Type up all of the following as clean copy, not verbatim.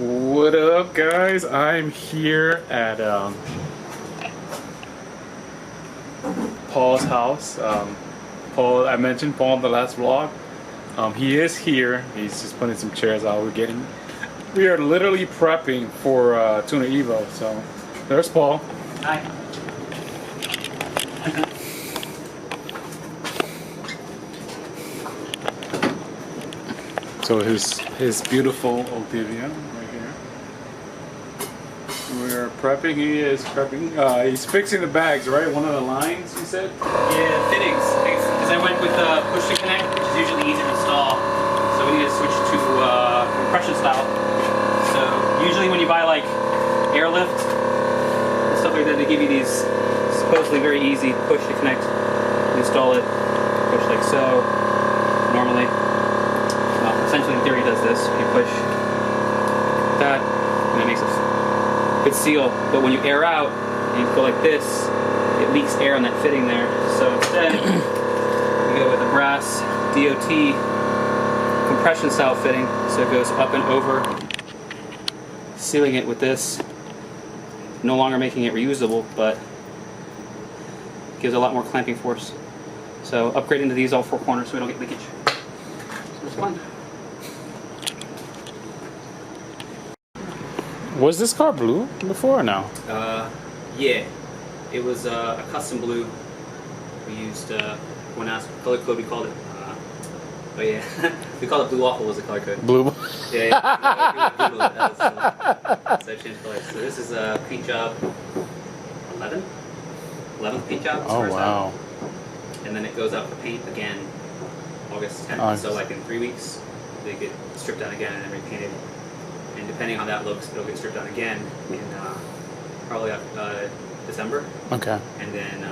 What up, guys? I'm here at Paul's house. Paul, I mentioned Paul in the last vlog. He is here. He's just putting some chairs out. We are literally prepping for Tuna Evo. So there's Paul. Hi. So his beautiful Odyvia right here. We're prepping. He is prepping. He's fixing the bags, right? One of the lines, you said? Yeah, fittings. Because I went with push to connect, which is usually easier to install. So we need to switch to compression style. So usually when you buy like airlift and stuff like that, they give you these supposedly very easy push to connect. Install it, push like so. Normally. Essentially, in theory, it does this. You push that, and it makes a good seal. But when you air out, and you go like this, it leaks air on that fitting there. So instead, we go with a brass DOT compression style fitting. So it goes up and over, sealing it with this. No longer making it reusable, but gives a lot more clamping force. So upgrading to these all four corners so we don't get leakage. So it's fun. Was this car blue before or no? Yeah, it was a custom blue. We used when asked what color code we called it. But yeah, we called it blue waffle was the color code. Blue. Yeah. So I changed colors. So this is a paint job 11th paint job. Oh wow. And then it goes out for paint again August 10th. So like in 3 weeks, they get stripped down again and then repainted. And depending on how that looks, it'll get stripped down again in probably December. Okay. And then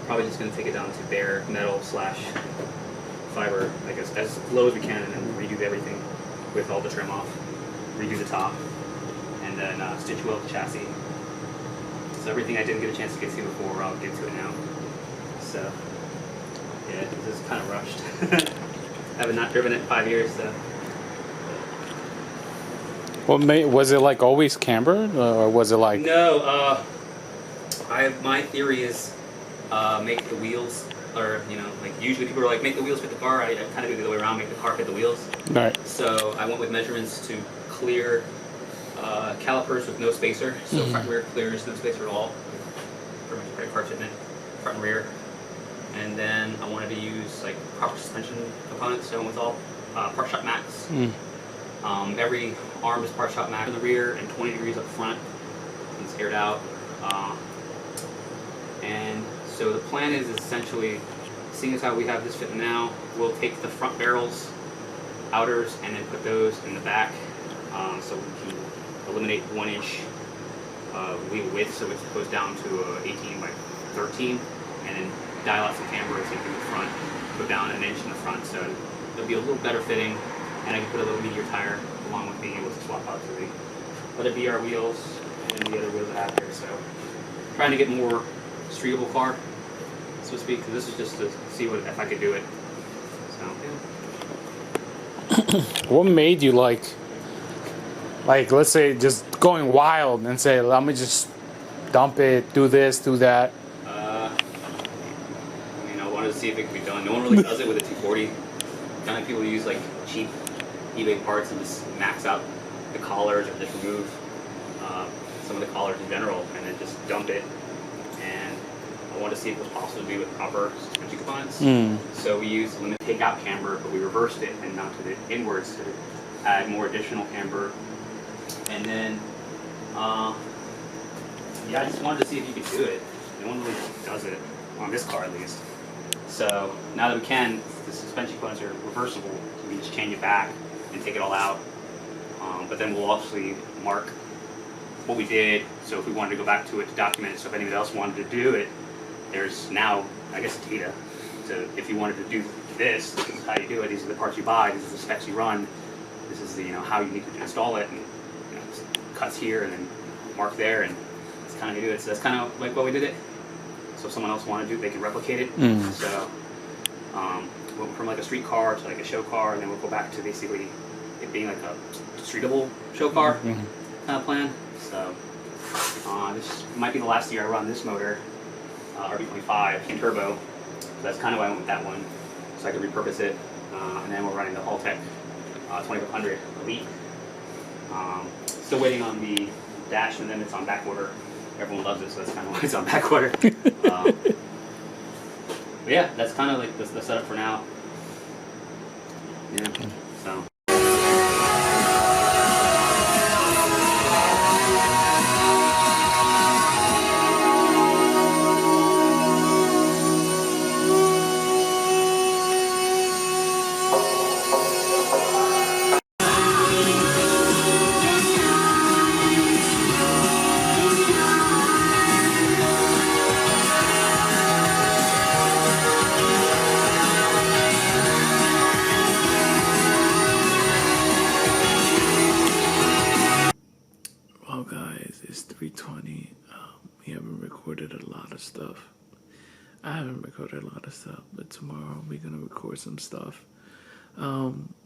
probably just going to take it down to bare metal / fiber, I guess, as low as we can, and then redo everything with all the trim off, redo the top, and then stitch weld the chassis. So everything I didn't get a chance to get to before, I'll get to it now. So yeah, this is kind of rushed. I have not driven it in 5 years, so. Was it like always cambered, or was it like? No, my theory is make the wheels, or like usually people are like make the wheels fit the car. I kind of do the other way around, make the car fit the wheels. Right. So I went with measurements to clear calipers with no spacer. So front rear clears, no spacer at all. Pretty much credit card fitment, front and rear. And then I wanted to use like proper suspension components. So I went with all part shot max. Every arm is part shot max in the rear and 20 degrees up front. It's aired out. And so the plan is essentially, seeing as how we have this fitting now, we'll take the front barrels, outers, and then put those in the back. So we can eliminate 1 inch wheel width, so it goes down to 18 by 13, and then dial out some camber so you can the front, go down 1 inch in the front, so it'll be a little better fitting, and I can put a little meatier tire along with being able to swap out to the other BR wheels and the other wheels I have here. So trying to get more streetable car, so to speak, because this is just to see if I could do it. So yeah. What made you like let's say just going wild and say, let me just dump it, do this, do that? I mean, I wanted to see if it could be done. No one really does it with a 240. Kind of people use like cheap eBay parts and just max out the collars or just remove some of the collars in general and then just dump it. And I wanted to see if it was possible to do with proper suspension components. So we used a limit takeout camber, but we reversed it and mounted it inwards to add more additional camber. And then, yeah, I just wanted to see if you could do it. No one really does it, on this car at least. So now that we can, the suspension components are reversible. So we can just change it back and take it all out. But then we'll actually mark what we did. So if we wanted to go back to it to document it, so if anybody else wanted to do it, there's now, I guess, data. So if you wanted to do this is how you do it. These are the parts you buy. These are the specs you run. This is the how you need to install it, and cuts here and then mark there, and it's kind of how you do it. So that's kind of like what we did it. So if someone else wanted to do it, they can replicate it. So went from like a street car to like a show car, and then we'll go back to basically it being like a streetable show car kind of plan. So this might be the last year I run this motor, RB25 turbo. So that's kind of why I went with that one, so I could repurpose it. And then we're running the Alltech 2500 Elite. Still waiting on the dash, and then it's on back order. Everyone loves it, so that's kind of why it's on back order. But yeah, that's kind of like the setup for now. Yeah. So. Well, guys, it's 3:20. We haven't recorded a lot of stuff. I haven't recorded a lot of stuff, but tomorrow we're gonna record some stuff.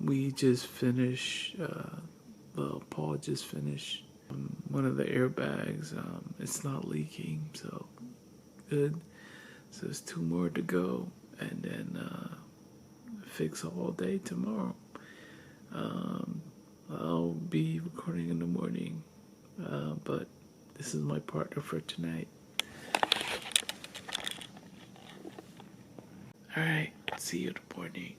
We just finished. Well, Paul just finished one of the airbags. It's not leaking, so good. So there's 2 more to go, and then fix all day tomorrow. I'll be recording in the morning. But this is my partner for tonight. Alright, see you in the morning.